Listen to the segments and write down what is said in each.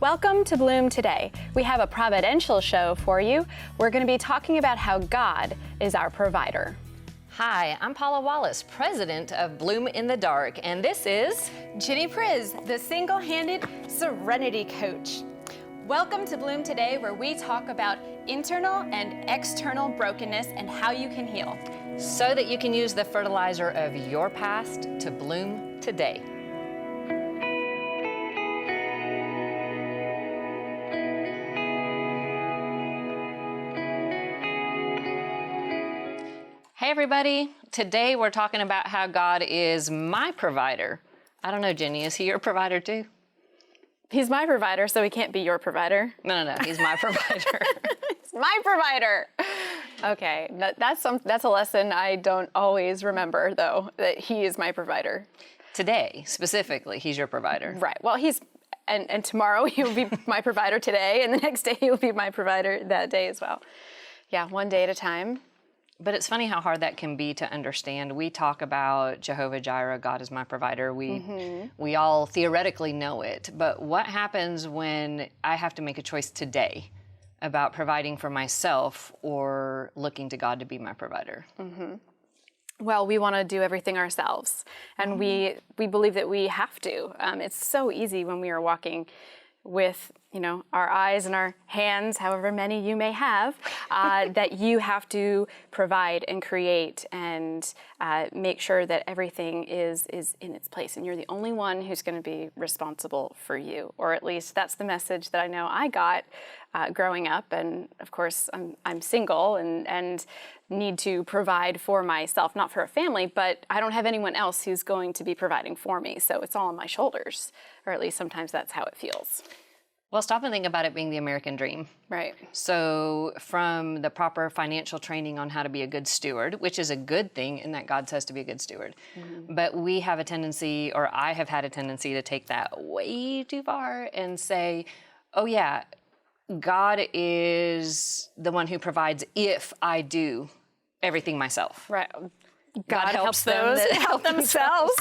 Welcome to Bloom Today. We have a providential show for you. We're going to be talking about how God is our provider. Hi, I'm Paula Wallace, president of Bloom in the Dark, and this is Ginny Priz, the single-handed serenity coach. Welcome to Bloom Today, where we talk about internal and external brokenness and how you can heal, so that you can use the fertilizer of your past to bloom today. Hey everybody, today we're talking about how God is my provider. I don't know, Ginny, is he your provider too? He's my provider, so he can't be your provider. No, he's my provider. He's my provider. Okay, that's a lesson I don't always remember, though, that he is my provider. Today, specifically, he's your provider. Right, well, and tomorrow he'll be my provider today, and the next day he'll be my provider that day as well. Yeah, one day at a time. But it's funny how hard that can be to understand. We talk about Jehovah Jireh, God is my provider. We all theoretically know it. But what happens when I have to make a choice today about providing for myself or looking to God to be my provider? Well, we want to do everything ourselves. And we believe that we have to. It's so easy when we are walking with, our eyes and our hands, however many you may have, that you have to provide and create and make sure that everything is in its place. And you're the only one who's going to be responsible for you. Or at least that's the message that I know I got growing up. And of course, I'm single and need to provide for myself, not for a family, but I don't have anyone else who's going to be providing for me. So it's all on my shoulders, or at least sometimes that's how it feels. Well, stop and think about it being the American dream. Right. So from the proper financial training on how to be a good steward, which is a good thing in that God says to be a good steward. But we have a tendency, or I have had a tendency to take that way too far and say, oh yeah, God is the one who provides if I do everything myself. Right. God helps those them that help themselves.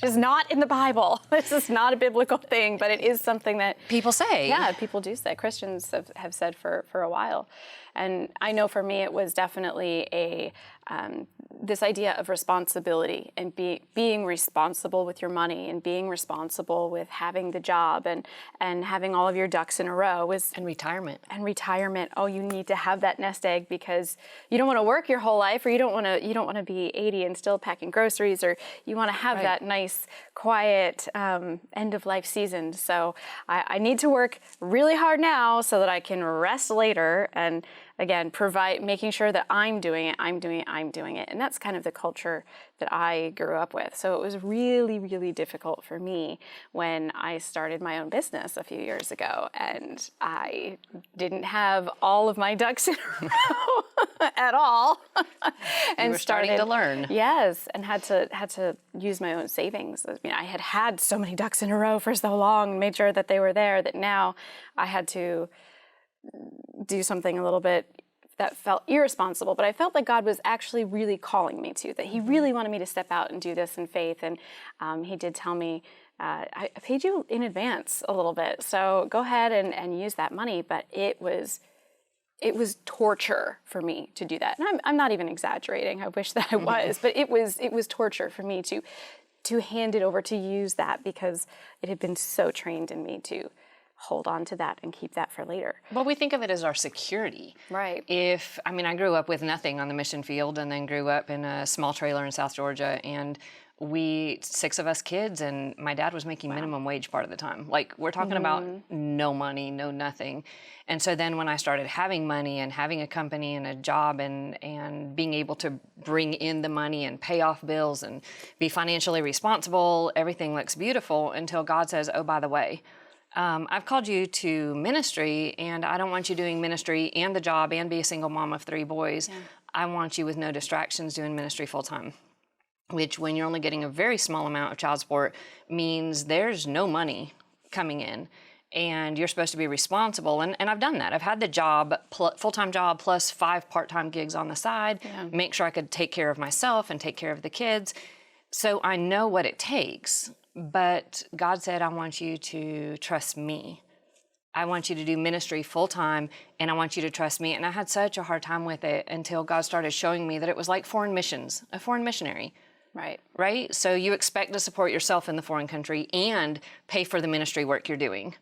Which is not in the Bible. This is not a biblical thing, but it is something that people say. Yeah, people do say. Christians have said for a while. And I know for me it was definitely this idea of responsibility and being responsible with your money and being responsible with having the job and having all of your ducks in a row And retirement. Oh, you need to have that nest egg because you don't want to work your whole life, or you don't want to be 80 and still packing groceries, or you want to have that nice, quiet end of life season. So I need to work really hard now so that I can rest later and again, making sure that I'm doing it. And that's kind of the culture that I grew up with. So it was really, really difficult for me when I started my own business a few years ago. And I didn't have all of my ducks in a row at all. And you were starting to learn. Yes, and had to use my own savings. I mean, I had so many ducks in a row for so long and made sure that they were there that now I had to do something a little bit that felt irresponsible, but I felt like God was actually really calling me to, that he really wanted me to step out and do this in faith. And he did tell me, I paid you in advance a little bit, so go ahead and use that money. But it was torture for me to do that. And I'm not even exaggerating. I wish that I was, but it was torture for me to hand it over, to use that, because it had been so trained in me to hold on to that and keep that for later. Well, we think of it as our security. Right. I grew up with nothing on the mission field and then grew up in a small trailer in South Georgia, and 6 of us kids, and my dad was making minimum wage part of the time. Like, we're talking about no money, no nothing. And so then when I started having money and having a company and a job and being able to bring in the money and pay off bills and be financially responsible, everything looks beautiful until God says, oh, by the way, I've called you to ministry, and I don't want you doing ministry and the job and be a single mom of 3 boys. Yeah. I want you with no distractions doing ministry full time, which when you're only getting a very small amount of child support means there's no money coming in, and you're supposed to be responsible. And I've done that. I've had the job, full-time job plus 5 part-time gigs on the side, make sure I could take care of myself and take care of the kids. So I know what it takes. But God said, I want you to trust me I want you to do ministry full time, and I want you to trust me. And I had such a hard time with it until God started showing me that it was like foreign missions, a foreign missionary. Right. Right? So you expect to support yourself in the foreign country and pay for the ministry work you're doing.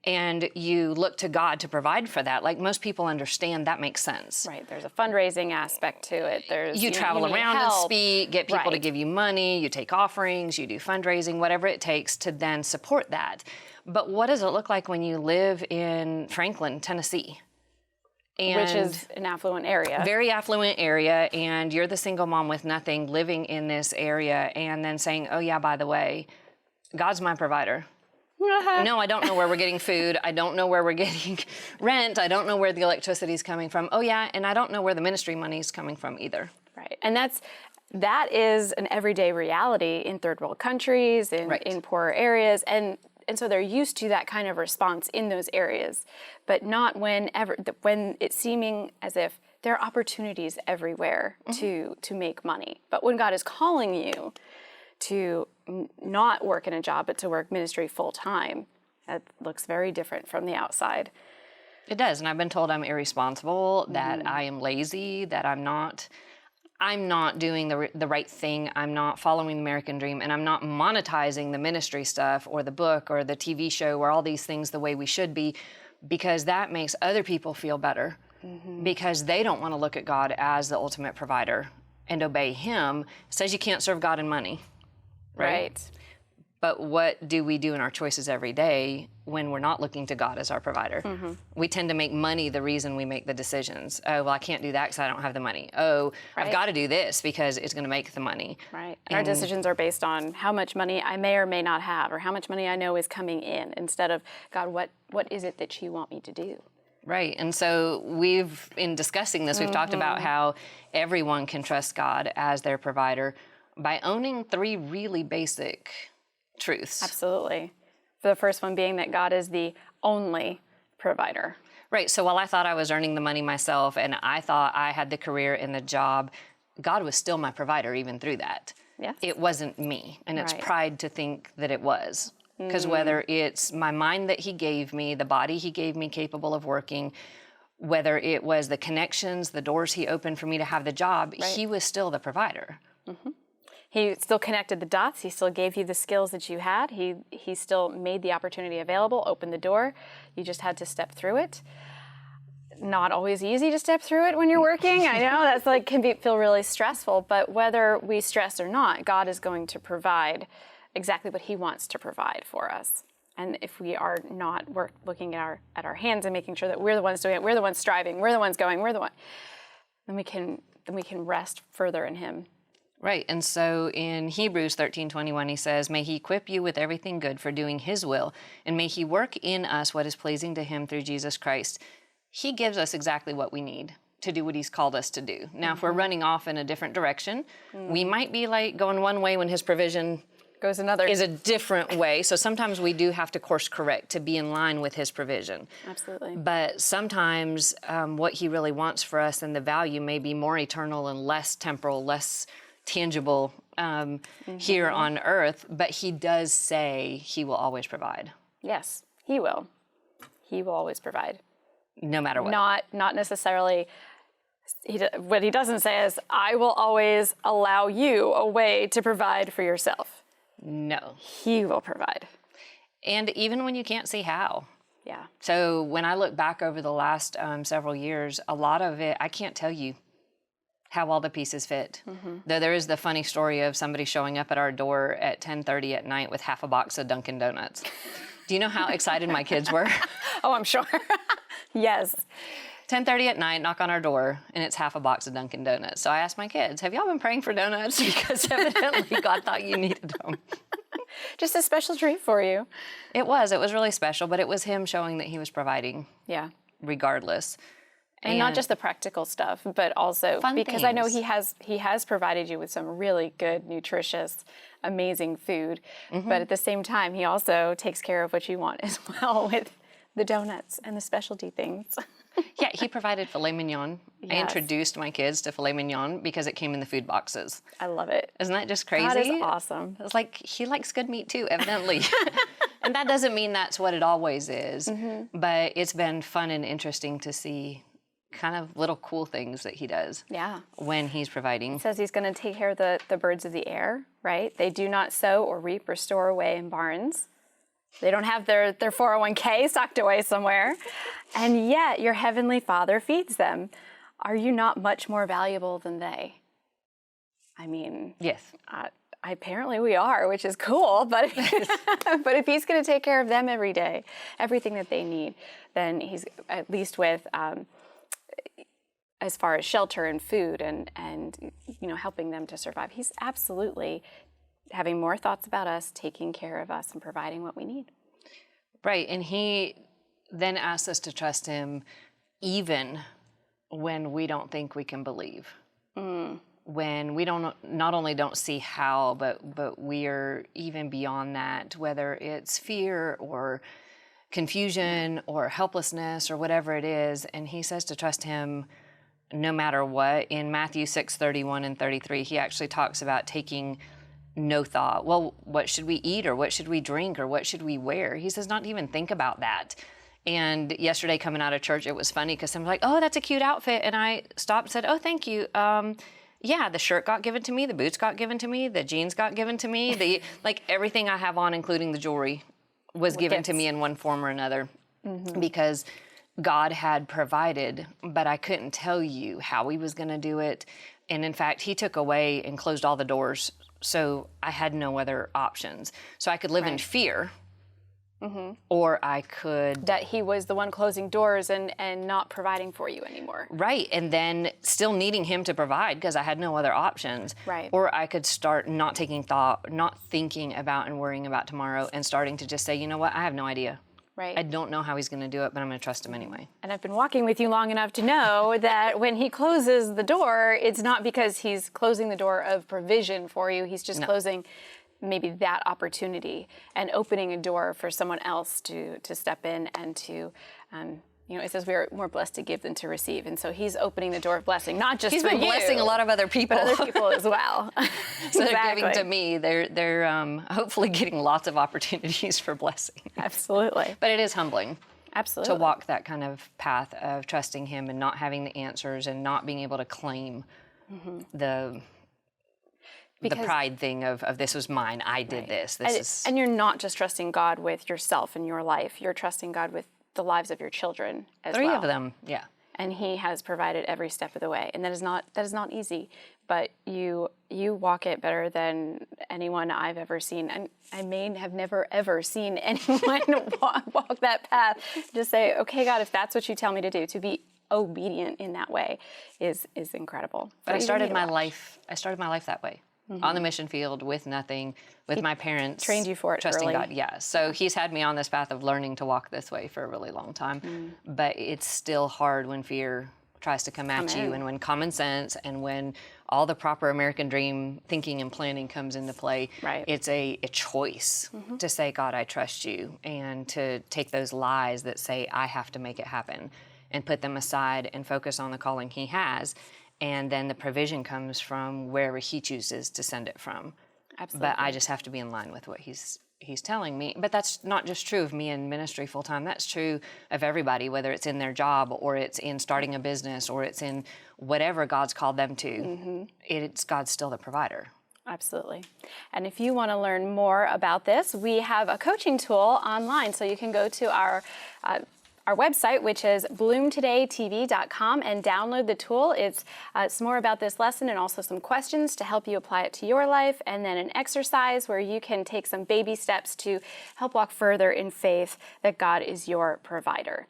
And you look to God to provide for that. Like most people understand that makes sense. Right. There's a fundraising aspect to it. There's You travel need around and help. speak, get people to Right. give you money, you take offerings, you do fundraising, whatever it takes to then support that. But what does it look like when you live in Franklin, Tennessee? Which is an affluent area. Very affluent area, and you're the single mom with nothing living in this area, and then saying, oh yeah, by the way, God's my provider. No, I don't know where we're getting food. I don't know where we're getting rent. I don't know where the electricity is coming from. Oh yeah, and I don't know where the ministry money is coming from either. Right. And that is an everyday reality in third world countries, in poorer areas, and so they're used to that kind of response in those areas, but not when it's seeming as if there are opportunities everywhere to make money. But when God is calling you to not work in a job, but to work ministry full time, that looks very different from the outside. It does, and I've been told I'm irresponsible, that I am lazy, that I'm not doing the right thing. I'm not following the American dream, and I'm not monetizing the ministry stuff or the book or the TV show or all these things the way we should be, because that makes other people feel better because they don't want to look at God as the ultimate provider and obey him. It says you can't serve God and money, right? But what do we do in our choices every day when we're not looking to God as our provider? We tend to make money the reason we make the decisions. Oh, well, I can't do that because I don't have the money. Oh, I've got to do this because it's going to make the money. Right. And our decisions are based on how much money I may or may not have, or how much money I know is coming in, instead of, God, what is it that you want me to do? Right. And so in discussing this, we've talked about how everyone can trust God as their provider by owning 3 really basic truths. Absolutely. The first one being that God is the only provider. Right. So while I thought I was earning the money myself and I thought I had the career and the job, God was still my provider even through that. Yes. It wasn't me. And it's pride to think that it was. Because whether it's my mind that he gave me, the body he gave me capable of working, whether it was the connections, the doors he opened for me to have the job, he was still the provider. He still connected the dots. He still gave you the skills that you had. He still made the opportunity available, opened the door. You just had to step through it. Not always easy to step through it when you're working. I know that's feel really stressful, but whether we stress or not, God is going to provide exactly what he wants to provide for us. And if we are not looking at our hands and making sure that we're the ones doing it, we're the ones striving, we're the ones going, then we can rest further in him. Right. And so in Hebrews 13:21, he says, may he equip you with everything good for doing his will, and may he work in us what is pleasing to him through Jesus Christ. He gives us exactly what we need to do what he's called us to do. Now, if we're running off in a different direction, we might be like going one way when his provision goes another is a different way. So sometimes we do have to course correct to be in line with his provision. Absolutely. But sometimes what he really wants for us and the value may be more eternal and less temporal, less tangible here on earth, but he does say he will always provide. Yes, he will. He will always provide. No matter what. Not necessarily, what he doesn't say is, I will always allow you a way to provide for yourself. No. He will provide. And even when you can't see how. Yeah. So when I look back over the last several years, a lot of it, I can't tell you how all the pieces fit. Though there is the funny story of somebody showing up at our door at 10:30 at night with half a box of Dunkin' Donuts. Do you know how excited my kids were? Oh, I'm sure. Yes. 10:30 at night, knock on our door, and it's half a box of Dunkin' Donuts. So I asked my kids, have y'all been praying for donuts? Because evidently God thought you needed them. Just a special treat for you. It was really special, but it was him showing that he was providing. Yeah. Regardless. And not just the practical stuff, but also because I know he has provided you with some really good, nutritious, amazing food. But at the same time, he also takes care of what you want as well with the donuts and the specialty things. Yeah, he provided filet mignon. Yes. I introduced my kids to filet mignon because it came in the food boxes. I love it. Isn't that just crazy? That is awesome. It's like, he likes good meat too, evidently. And that doesn't mean that's what it always is, Mm-hmm. but it's been fun and interesting to see kind of little cool things that he does when he's providing. It says he's going to take care of the birds of the air, right? They do not sow or reap or store away in barns. They don't have their 401k socked away somewhere. And yet your heavenly Father feeds them. Are you not much more valuable than they? I mean, Yes. Apparently we are, which is cool. But but if he's going to take care of them every day, everything that they need, then he's at least with as far as shelter and food and helping them to survive. He's absolutely having more thoughts about us, taking care of us, and providing what we need. Right, and he then asks us to trust him even when we don't think we can believe. When we not only don't see how, but we are even beyond that, whether it's fear or confusion or helplessness or whatever it is, and he says to trust him no matter what. In Matthew 6:31 and 33, he actually talks about taking no thought. Well, what should we eat, or what should we drink, or what should we wear? He says not to even think about that. And yesterday coming out of church, it was funny because someone's like, oh, that's a cute outfit. And I stopped and said, oh, thank you. Yeah, the shirt got given to me, the boots got given to me, the jeans got given to me, everything I have on, including the jewelry, was given to me in one form or another, because God had provided, but I couldn't tell you how he was going to do it. And in fact, he took away and closed all the doors, so I had no other options. So I could live in fear, or I could... That he was the one closing doors and not providing for you anymore. Right, and then still needing him to provide because I had no other options. Right. Or I could start not taking thought, not thinking about and worrying about tomorrow, and starting to just say, you know what, I have no idea. Right. I don't know how he's going to do it, but I'm going to trust him anyway. And I've been walking with you long enough to know that when he closes the door, it's not because he's closing the door of provision for you. He's just closing maybe that opportunity and opening a door for someone else to step in and to, it says we are more blessed to give than to receive. And so he's opening the door of blessing, not just for you. He's been blessing a lot of other people. But other people as well. So they're giving to me. They're hopefully getting lots of opportunities for blessing. Absolutely. But it is humbling. Absolutely. To walk that kind of path of trusting him and not having the answers and not being able to claim the pride thing of this was mine, I did this. And you're not just trusting God with yourself and your life. You're trusting God with the lives of your children as well. 3 of them, yeah. And he has provided every step of the way. And that is not easy, but you walk it better than anyone I've ever seen. And I may have never, ever seen anyone walk that path. Just say, okay, God, if that's what you tell me to do, to be obedient in that way is incredible. But I started my life that way. On the mission field with nothing, with my parents. Trained you for it trusting early. God, yeah. So he's had me on this path of learning to walk this way for a really long time. But it's still hard when fear tries to come at you, and when common sense and when all the proper American dream thinking and planning comes into play. Right. It's a choice to say, God, I trust you, and to take those lies that say I have to make it happen and put them aside and focus on the calling he has. And then the provision comes from wherever he chooses to send it from. Absolutely. But I just have to be in line with what he's telling me. But that's not just true of me in ministry full time. That's true of everybody, whether it's in their job or it's in starting a business or it's in whatever God's called them to. It's God's still the provider. Absolutely. And if you want to learn more about this, we have a coaching tool online. So you can go to our website, which is bloomtodaytv.com, and download the tool. It's more about this lesson and also some questions to help you apply it to your life, and then an exercise where you can take some baby steps to help walk further in faith that God is your provider.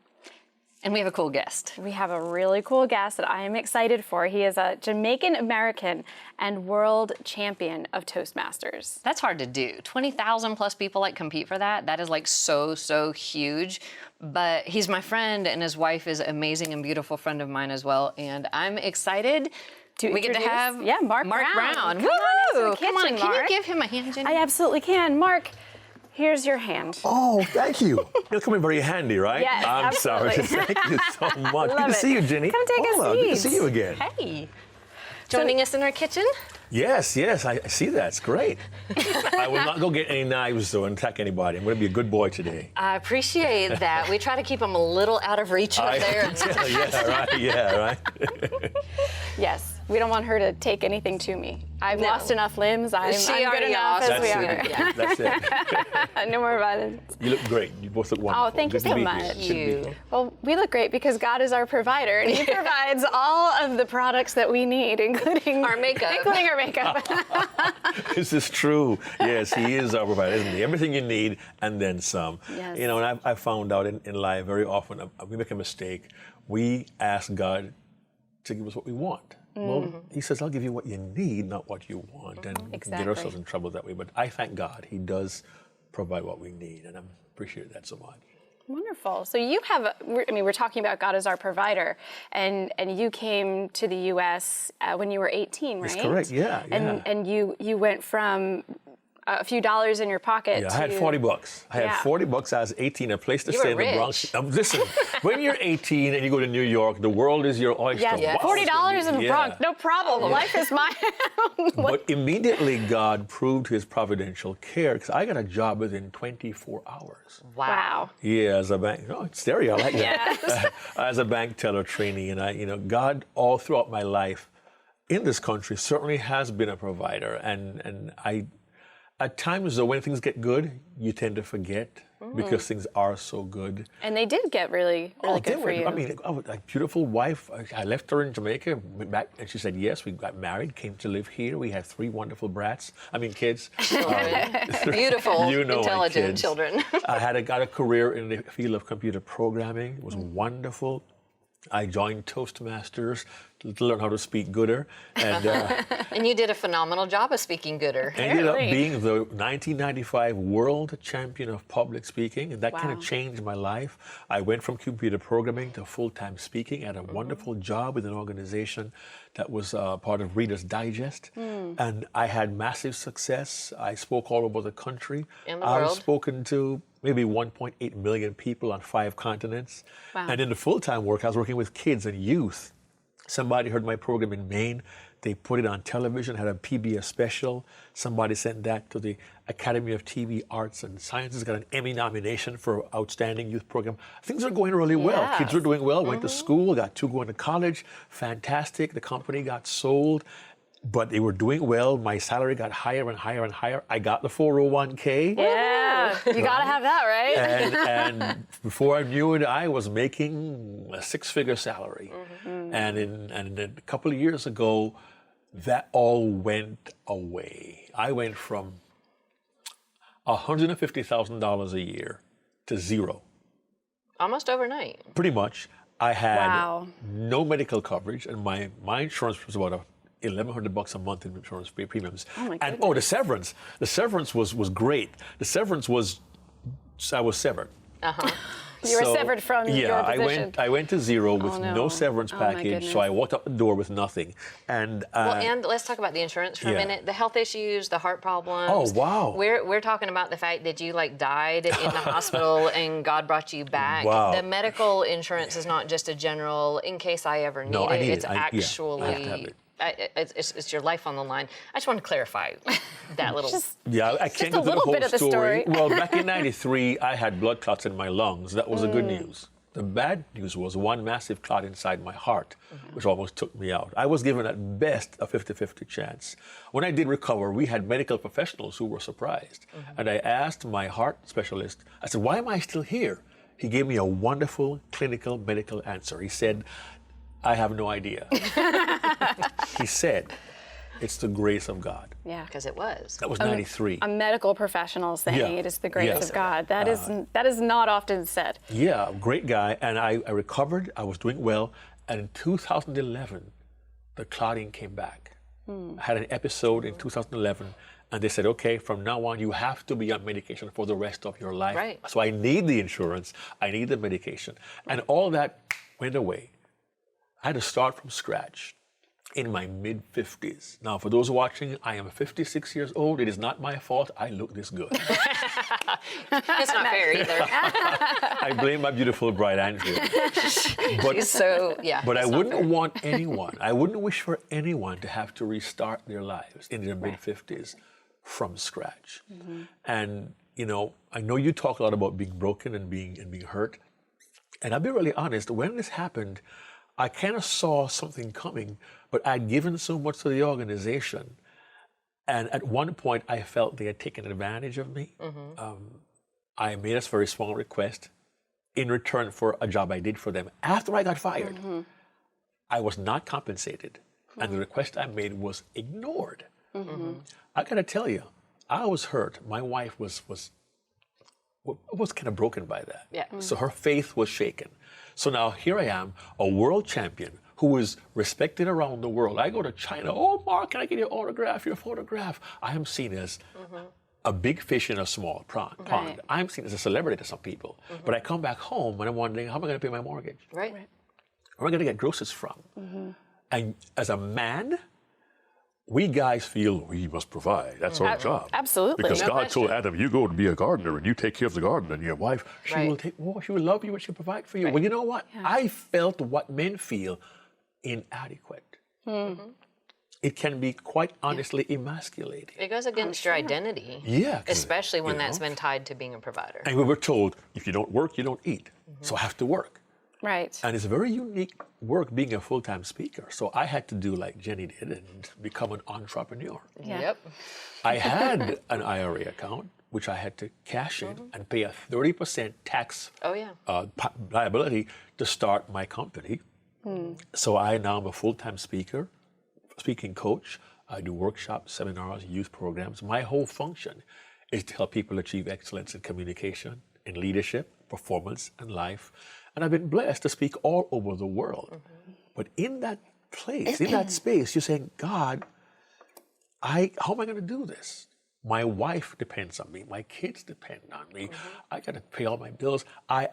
And we have a cool guest. We have a really cool guest that I am excited for. He is a Jamaican American and world champion of Toastmasters. That's hard to do. 20,000 plus people compete for that. That is so huge. But he's my friend, and his wife is an amazing and beautiful friend of mine as well. And I'm excited. We get to have Mark Brown. Woo! Come on, can you give him a hand, Jenny? I absolutely can. Mark, here's your hand. Oh, thank you. You're coming very handy, right? Yes, I'm absolutely. sorry. Thank you so much. Love Good to it. see you, Ginny. Come take a Paula, seat. good to see you again. Hey. Joining us in our kitchen. Yes, I see that. It's great. I will not go get any knives though and attack anybody. I'm going to be a good boy today. I appreciate that. We try to keep them a little out of reach up there. Yeah, right. Yes, we don't want her to take anything to me. I've lost enough limbs. I'm good already enough lost. as we are. Yeah. That's it. No more violence. You look great. You both look wonderful. Oh, thank you Good to so be much. here. Good to be here. Well, we look great because God is our provider, and He provides all of the products that we need, including Our makeup. Including our makeup. This is true. Yes, He is our provider, isn't He? Everything you need and then some. Yes. You know, and I found out in life very often we make a mistake. We ask God to give us what we want. Well, He says, I'll give you what you need, not what you want. And we can get ourselves in trouble that way. But I thank God. He does provide what we need. And I appreciate that so much. Wonderful. So you have, we're talking about God as our provider, and you came to the U.S. When you were 18, right? That's correct, yeah. And you went from a few dollars in your pocket. Yeah, I had $40. I had $40. I was 18, a place to You stay were in the Bronx. Listen, when you're 18 and you go to New York, the world is your oyster. Yes, Wow, $40 in the yeah. Bronx, no problem. Life is mine. But immediately God proved His providential care because I got a job within 24 hours. Wow. Yeah, as a bank. Oh, it's stereo. I like that. As a bank teller trainee, and God all throughout my life in this country certainly has been a provider, and I. At times, though, when things get good, you tend to forget because things are so good. And they did get really good for you. I mean, a beautiful wife. I left her in Jamaica, went back, and she said yes. We got married, came to live here. We had 3 wonderful kids. Beautiful, you know, intelligent children. I got a career in the field of computer programming. It was wonderful. I joined Toastmasters to learn how to speak gooder. And And you did a phenomenal job of speaking gooder. ended up being the 1995 world champion of public speaking, and that kind of changed my life. I went from computer programming to full-time speaking. I had a wonderful job with an organization that was part of Reader's Digest, and I had massive success. I spoke all over the country. In the I've world. spoken to maybe 1.8 million people on 5 continents. Wow. And in the full-time work, I was working with kids and youth. Somebody heard my program in Maine. They put it on television, had a PBS special. Somebody sent that to the Academy of TV Arts and Sciences, got an Emmy nomination for Outstanding Youth Program. Things are going really well. Yes. Kids are doing well, went to school, got 2 going to college. Fantastic. The company got sold, but they were doing well. My salary got higher and higher and higher. I got the 401k. Yeah, you got to have that, right? And before I knew it, I was making a 6-figure salary. And a couple of years ago, that all went away. I went from $150,000 a year to 0. Almost overnight. Pretty much. I had Wow. no medical coverage, and my insurance was about $1,100 a month in insurance premiums. Oh my And goodness. the severance was great. The severance was, I was severed. You were severed from your position. I went to 0 with no. no severance Oh, my package, goodness. so I walked out the door with nothing. And And let's talk about the insurance for a minute. The health issues, the heart problems. Oh, wow. We're talking about the fact that you died in the hospital and God brought you back. Wow. The medical insurance is not just a general, in case I ever need No, I it. need It's it. I have to actually, have it. it's your life on the line. I just want to clarify that little. yeah, I can't go a through the little whole bit of the story. Well, back in '93, I had blood clots in my lungs. That was the good news. The bad news was one massive clot inside my heart, which almost took me out. I was given at best a 50-50 chance. When I did recover, we had medical professionals who were surprised. And I asked my heart specialist, I said, why am I still here? He gave me a wonderful clinical medical answer. He said, I have no idea. He said, it's the grace of God. Yeah. Because it was. That was '93. A medical professional saying Yeah. it is the grace Yes. of God. That is not often said. Yeah, great guy. And I recovered. I was doing well. And in 2011, the clotting came back. I had an episode in 2011, and they said, okay, from now on, you have to be on medication for the rest of your life. Right. So I need the insurance. I need the medication. And all that went away. I had to start from scratch. in my mid-50s. Now, for those watching, I am 56 years old. It is not my fault I look this good. It's not fair either. I blame my beautiful bride, Andrea. But, So, yeah. but I it's not wouldn't fair. want anyone, I wouldn't wish for anyone to have to restart their lives in their mid-50s from scratch. And, you know, I know you talk a lot about being broken and being hurt. And I'll be really honest, when this happened, I kind of saw something coming, but I'd given so much to the organization. And at one point, I felt they had taken advantage of me. I made a very small request in return for a job I did for them. After I got fired, I was not compensated. And the request I made was ignored. I got to tell you, I was hurt. My wife was kind of broken by that. Yeah. So her faith was shaken. So now here I am, a world champion who is respected around the world. I go to China. Oh, Mark, can I get your autograph, your photograph? I am seen as a big fish in a small pond. Right. I'm seen as a celebrity to some people. But I come back home and I'm wondering, how am I going to pay my mortgage? Right. Where am I going to get groceries from? And as a man, we guys feel we must provide. That's our job. Absolutely. Because No God told question. Adam, you go and be a gardener and you take care of the garden, and your wife, she will love you and she'll provide for you. Well, you know what? I felt what men feel inadequate. It can be quite honestly emasculating. It goes against your identity. Yeah. 'Cause, Especially when you that's know, been tied to being a provider. And we were told, if you don't work, you don't eat. So I have to work. Right. And it's a very unique work being a full-time speaker. So I had to do like Jenny did and become an entrepreneur. Yeah. Yep. I had an IRA account, which I had to cash in and pay a 30% tax Oh, yeah. liability to start my company. So I now am a full-time speaker, speaking coach. I do workshops, seminars, youth programs. My whole function is to help people achieve excellence in communication, in leadership, performance, and life. And I've been blessed to speak all over the world. But in that place, in that space, you're saying, God, how am I going to do this? My wife depends on me. My kids depend on me. I got to pay all my bills. I.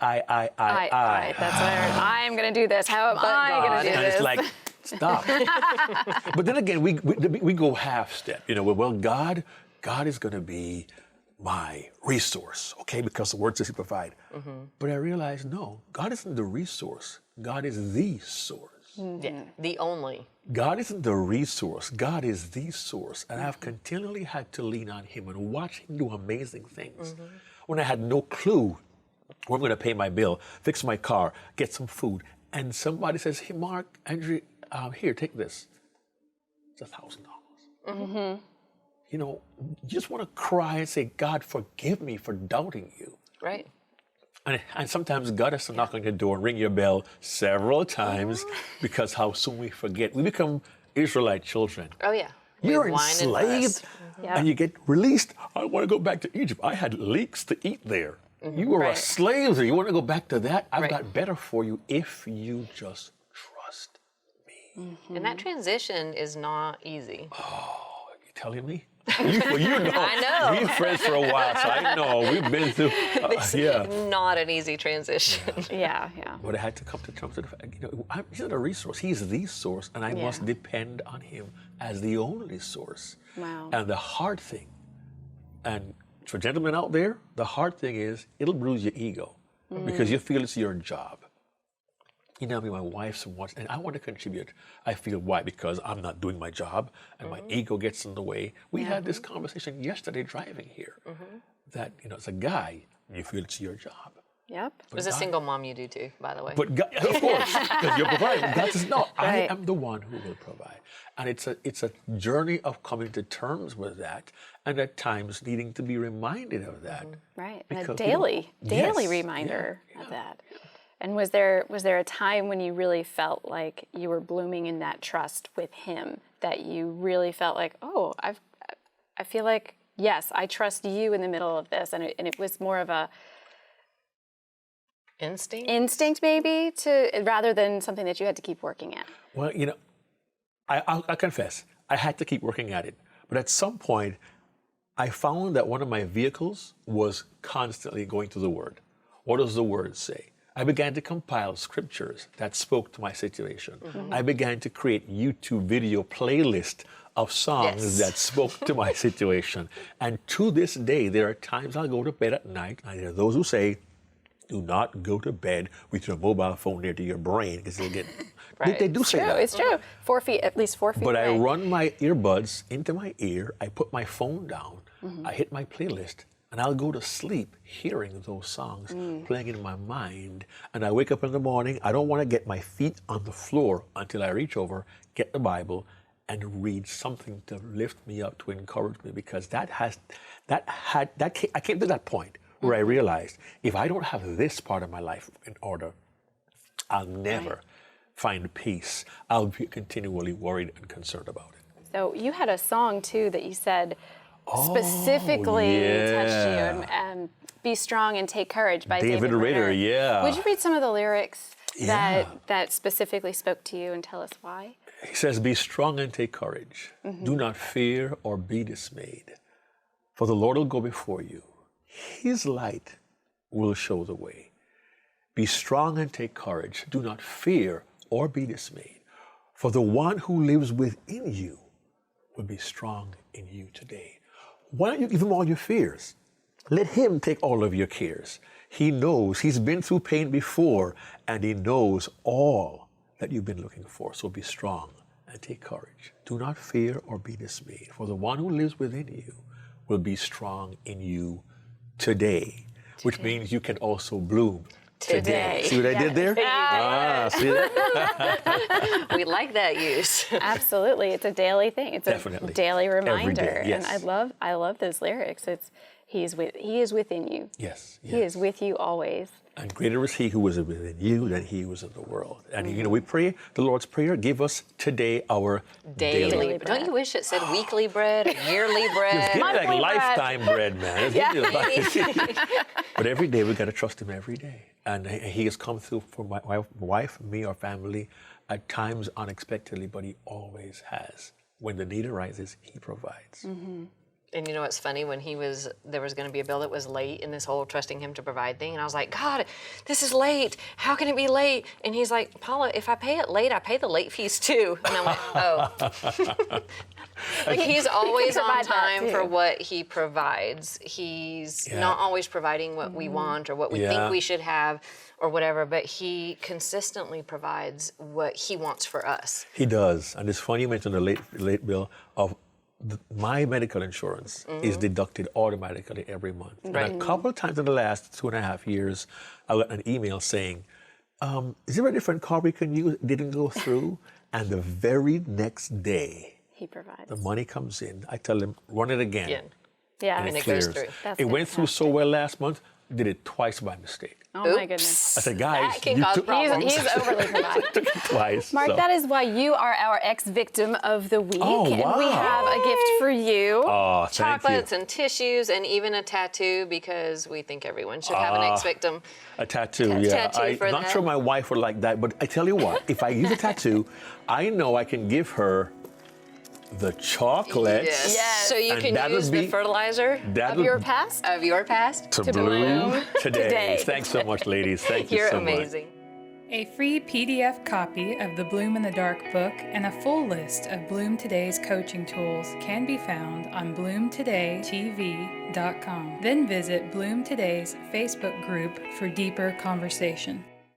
That's where I'm going to do this. How am I going to do And this? it's like, stop. But then again, we go half step. You know, well, God is going to be my resource, okay? Because the word says he provide. But I realized, no, God isn't the resource. God is the source. Yeah. The only. God isn't the resource. God is the source. And I've continually had to lean on him and watch him do amazing things. When I had no clue where I'm going to pay my bill, fix my car, get some food, and somebody says, hey, Mark, Andrew, here, take this. It's $1,000. You know, you just want to cry and say, God, forgive me for doubting you. Right. And sometimes God has to knock on your door and ring your bell several times because how soon we forget. We become Israelite children. Oh, yeah. You're We whine and enslaved fuss. and you get released. I want to go back to Egypt. I had leeks to eat there. You were a Right. slave there. You want to go back to that? I've Right. got better for you if you just trust me. And that transition is not easy. You telling me? You know. I know. We've been friends for a while, so I know. We've been through, yeah. Not an easy transition. Yeah. But I had to come to terms with the fact, you know, he's not a resource. He's the source, and I must depend on him as the only source. Wow. And the hard thing, and for gentlemen out there, the hard thing is it'll bruise your ego because you feel it's your job. You know, I mean, my wife's so much, and I want to contribute. I feel why? Because I'm not doing my job, and my ego gets in the way. We had this conversation yesterday driving here. That, you know, as a guy, you feel it's your job. Yep. As a single mom, you do too, by the way. But God, of course, because you're providing. God says, no, I Right. am the one who will provide. And it's a journey of coming to terms with that, and at times needing to be reminded of that. Right. And a Because, daily yes, reminder of that. And was there a time when you really felt like you were blooming in that trust with him, that you really felt like, oh, I feel like, yes, I trust you in the middle of this, and it was more of a instinct maybe, rather than something that you had to keep working at? Well, you know, I confess, I had to keep working at it. But at some point, I found that one of my vehicles was constantly going to the Word. What does the Word say? I began to compile scriptures that spoke to my situation. I began to create YouTube video playlists of songs that spoke to my situation. And to this day, there are times I'll go to bed at night, and there are those who say, do not go to bed with your mobile phone near to your brain, because you'll get... They do say that. It's true. 4 feet, at least 4 feet But away. I run my earbuds into my ear, I put my phone down, I hit my playlist, and I'll go to sleep hearing those songs playing in my mind. And I wake up in the morning, I don't want to get my feet on the floor until I reach over, get the Bible, and read something to lift me up, to encourage me, because I came to that point where I realized if I don't have this part of my life in order, I'll never find peace. I'll be continually worried and concerned about it. So you had a song too that you said specifically touched you, and "Be Strong and Take Courage" by David Ritter. Yeah. Would you read some of the lyrics that specifically spoke to you and tell us why? He says, "Be strong and take courage. Do not fear or be dismayed, for the Lord will go before you. His light will show the way. Be strong and take courage. Do not fear or be dismayed, for the one who lives within you will be strong in you today." Why don't you give him all your fears? Let him take all of your cares. He knows, he's been through pain before, and he knows all that you've been looking for. So be strong and take courage. Do not fear or be dismayed, for the one who lives within you will be strong in you today, which means you can also bloom today. See what I did there? See that? We like that use. Absolutely, it's a daily thing. It's Definitely. a daily reminder, Every day, yes. and I love those lyrics. It's He is within you. Yes. He is with you always. And greater is he who is within you than he who is in the world. And you know, we pray the Lord's Prayer, give us today our daily bread. Don't you wish it said weekly bread, or yearly bread? Give me like Monthly bread. lifetime bread, man. Give me But every day we got to trust him every day. And he has come through for my wife, me, our family, at times unexpectedly, but he always has. When the need arises, he provides. And you know what's funny? When there was going to be a bill that was late in this whole trusting him to provide thing, and I was like, God, this is late. How can it be late? And he's like, Paula, if I pay it late, I pay the late fees too. And I went, oh. Like he's always on time for what he provides. He's not always providing what we want or what we think we should have or whatever, but he consistently provides what he wants for us. He does. And it's funny you mentioned the late bill of my medical insurance is deducted automatically every month. Right. And a couple of times in the last 2.5 years, I got an email saying, is there a different car we can use? It didn't go through. And the very next day, He provides. the money comes in. I tell him, run it again. Yeah. And And it it goes clears. through. That's It went through so well last month, did it twice by mistake. Oh my goodness. I said, guys, That can you cause took problems. He's overly providing. took it twice. Mark, so. that is why you are our ex-victim of the week. Oh, And we wow. have a gift for you. Oh, thank Chocolates you. and tissues and even a tattoo, because we think everyone should have an ex-victim. A tattoo, tattoo I'm for not that. sure my wife would like that, but I tell you what, if I use a tattoo, I know I can give her the chocolates Yes. So you And can that'll use the be- fertilizer Of your past? of your past. to bloom bloom today. today. Thanks so much, ladies. Thank you You're so much. amazing. A free PDF copy of the Bloom in the Dark book and a full list of Bloom Today's coaching tools can be found on bloomtodaytv.com. Then visit Bloom Today's Facebook group for deeper conversation.